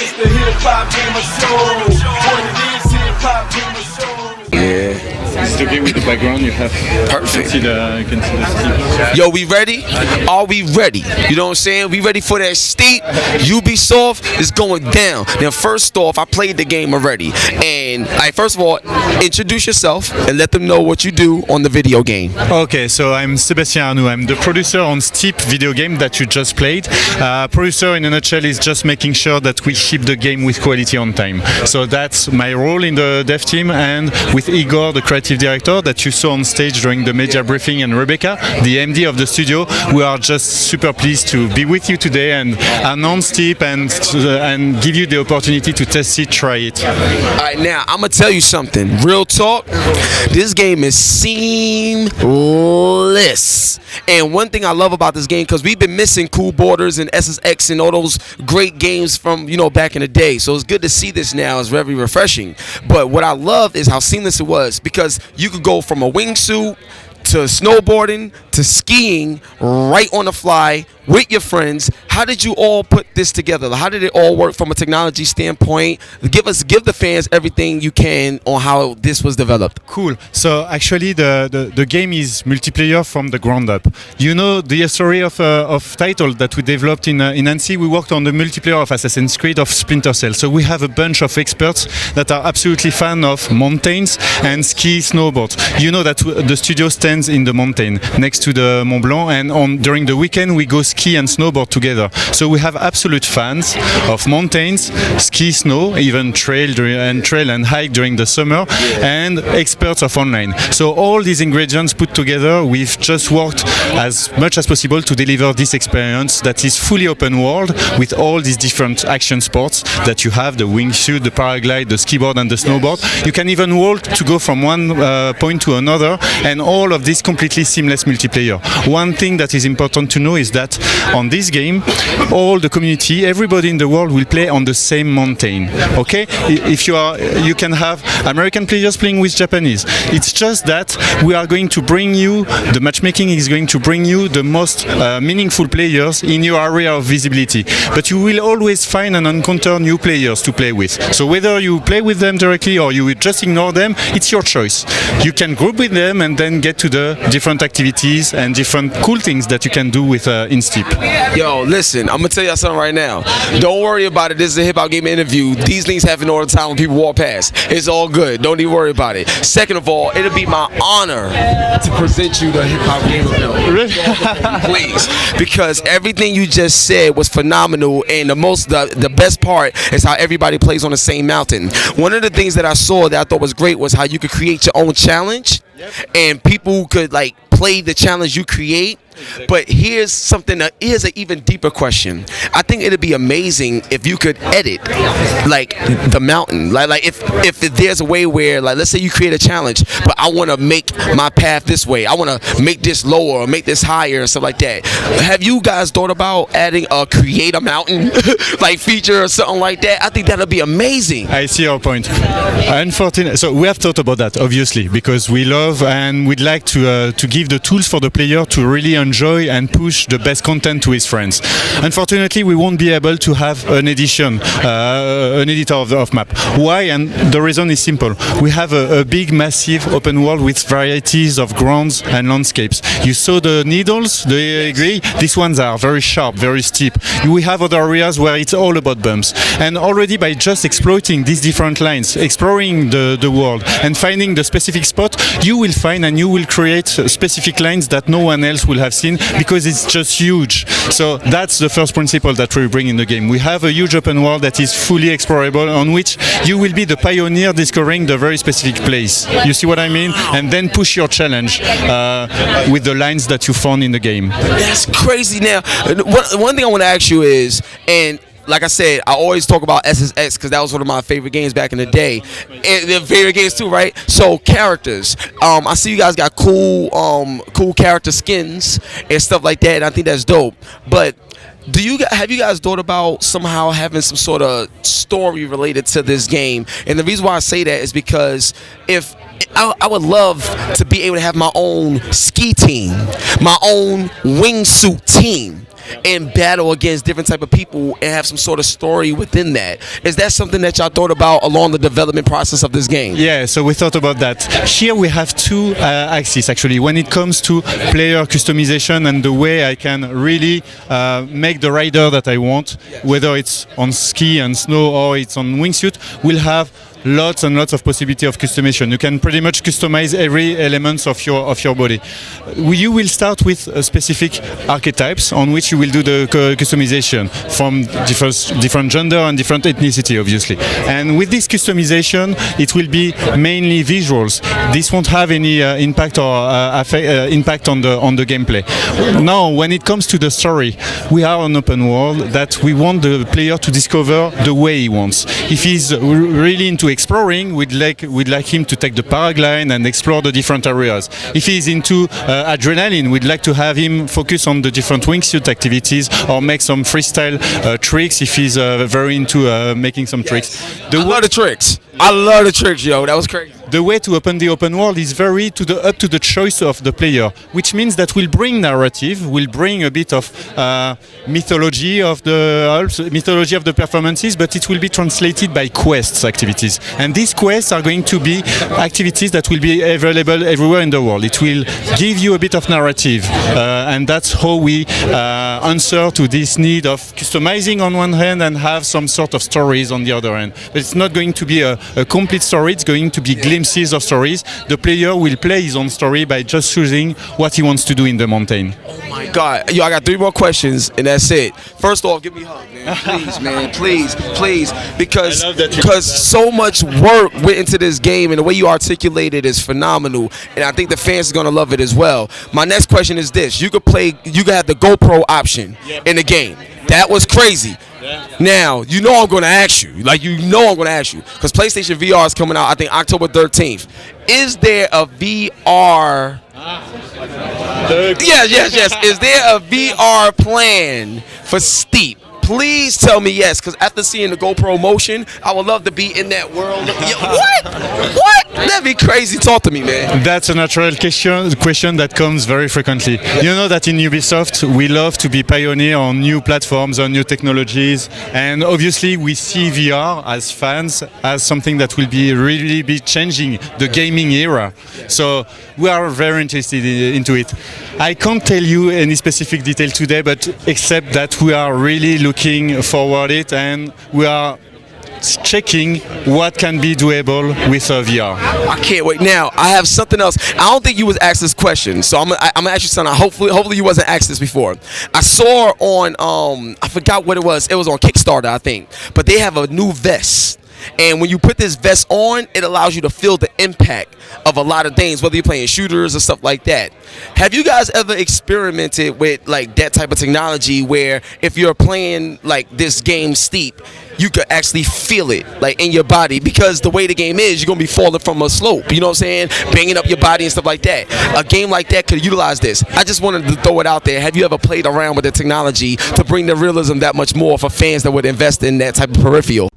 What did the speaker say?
It's the hip hop gamer show. What it is, hip hop gamer show. Yeah. It's okay with the background you have. Perfect. You can see the steep. Yo, we ready? Are we ready? You know what I'm saying? We ready for that steep? Ubisoft is going down. Now, first off, I played the game already. And, first of all, introduce yourself and let them know what you do on the video game. Okay, so I'm Sébastien Arnoux. I'm the producer on Steep video game that you just played. Producer, in a nutshell, is just making sure that we ship the game with quality on time. So that's my role in the dev team, and with Igor, the creative director that you saw on stage during the media briefing, and Rebecca, the MD of the studio, we are just super pleased to be with you today and announce Steep and give you the opportunity to test it, try it. Alright, now I'm gonna tell you something. Real talk, this game is seamless. And one thing I love about this game, because we've been missing Cool Borders and SSX and all those great games from, you know, back in the day. So it's good to see this now. It's very refreshing. But what I love is how seamless it was, because you could go from a wingsuit to snowboarding to skiing right on the fly with your friends. How did you all put this together? How did it all work from a technology standpoint? Give the fans everything you can on how this was developed. Cool. So actually the game is multiplayer from the ground up. You know the story of Title that we developed in Nancy. We worked on the multiplayer of Assassin's Creed, of Splinter Cell. So we have a bunch of experts that are absolutely fan of mountains and ski, snowboard. You know that the studio stands in the mountain next to the Mont Blanc, and during the weekend we go ski and snowboard together. So we have absolute fans of mountains, ski, snow, even trail and hike during the summer, and experts of online. So all these ingredients put together, we've just worked as much as possible to deliver this experience that is fully open world with all these different action sports that you have, the wingsuit, the paraglide, the skiboard and the snowboard. You can even walk to go from one point to another, and all of this completely seamless multiplayer. One thing that is important to know is that on this game, all the community, everybody in the world will play on the same mountain. Okay? If you can have American players playing with Japanese. It's just that we are going to bring you, the matchmaking is going to bring you the most meaningful players in your area of visibility. But you will always find and encounter new players to play with. So whether you play with them directly or you just ignore them, it's your choice. You can group with them and then get to the different activities and different cool things that you can do with in Steep. Yo, listen, I'm gonna tell you something right now. Don't worry about it. This is a hip hop game interview. These things happen all the time when people walk past. It's all good. Don't even worry about it. Second of all, it'll be my honor to present you the hip hop game interview. Please, because everything you just said was phenomenal, and the best part is how everybody plays on the same mountain. One of the things that I saw that I thought was great was how you could create your own challenge, and people could like play the challenge you create. But here's something that is an even deeper question. I think it'd be amazing if you could edit like the mountain. Like if there's a way where, like, let's say you create a challenge, but I want to make my path this way. I want to make this lower or make this higher and stuff like that. Have you guys thought about adding a create a mountain like feature or something like that? I think that'd be amazing. I see your point. Unfortunately, so we have thought about that, obviously, because we love and we'd like to give the tools for the player to really enjoy and push the best content to his friends. Unfortunately, we won't be able to have an editor of map. Why? And the reason is simple. We have a big, massive open world with varieties of grounds and landscapes. You saw the needles, do you agree? These ones are very sharp, very steep. We have other areas where it's all about bumps. And already by just exploiting these different lines, exploring the world and finding the specific spot, you will find and you will create specific lines that no one else will have seen, because it's just huge. So that's the first principle that we bring in the game. We have a huge open world that is fully explorable, on which you will be the pioneer discovering the very specific place. You see what I mean? And then push your challenge with the lines that you found in the game. That's crazy. Now, one thing I want to ask you is, and like I said, I always talk about SSX because that was one of my favorite games back in the day. And their favorite games too, right? So characters. I see you guys got cool character skins and stuff like that, and I think that's dope. But have you guys thought about somehow having some sort of story related to this game? And the reason why I say that is because if I would love to be able to have my own ski team, my own wingsuit team. and battle against different type of people and have some sort of story within that. Is that something that y'all thought about along the development process of this game? Yeah, so we thought about that. Here we have two axes actually. When it comes to player customization and the way I can really make the rider that I want, whether it's on ski and snow or it's on wingsuit, we'll have lots and lots of possibility of customization. You can pretty much customize every element of your body. You will start with specific archetypes on which you will do the customization from different gender and different ethnicity, obviously. And with this customization, it will be mainly visuals. This won't have any impact or impact on the gameplay. Now, when it comes to the story, we are an open world that we want the player to discover the way he wants. If he's really into exploring, we'd like him to take the paraglide and explore the different areas. If he's into adrenaline, we'd like to have him focus on the different wingsuit activities or make some freestyle tricks if he's very into making some tricks. I love the tricks. I love the tricks, yo. That was crazy. The way to open the open world is very up to the choice of the player, which means that we'll bring narrative, we'll bring a bit of mythology of the performances, but it will be translated by quests activities. And these quests are going to be activities that will be available everywhere in the world. It will give you a bit of narrative, and that's how we answer to this need of customizing on one hand and have some sort of stories on the other hand. But it's not going to be a complete story, it's going to be glimpses of stories. The player will play his own story by just choosing what he wants to do in the mountain. Oh my God. Yo, I got 3 more questions and that's it. First off, give me a hug, man. Please, man. Please. Because so much work went into this game and the way you articulate it is phenomenal. And I think the fans are going to love it as well. My next question is this. You could have the GoPro option in the game. That was crazy. Now, you know I'm going to ask you. Because PlayStation VR is coming out, I think, October 13th. Is there a VR... Yes. Is there a VR plan for Steep? Please tell me yes, because after seeing the GoPro motion, I would love to be in that world. What? That'd be crazy. Talk to me, man. That's a natural question that comes very frequently. You know that in Ubisoft, we love to be pioneer on new platforms, on new technologies, and obviously we see VR as fans as something that will really be changing the gaming era. So we are very interested into it. I can't tell you any specific detail today, but except that we are really looking forward it and we are checking what can be doable with VR. I can't wait. Now, I have something else. I don't think you was asked this question, so I'm gonna ask you something. Hopefully you wasn't asked this before. I saw on I forgot what it was. It was on Kickstarter, I think. But they have a new vest. And when you put this vest on, it allows you to feel the impact of a lot of things, whether you're playing shooters or stuff like that. Have you guys ever experimented with like that type of technology where if you're playing like this game Steep, you could actually feel it like in your body, because the way the game is, you're gonna be falling from a slope, you know what I'm saying, banging up your body and stuff like that. A game like that could utilize this. I just wanted to throw it out there. Have you ever played around with the technology to bring the realism that much more for fans that would invest in that type of peripheral?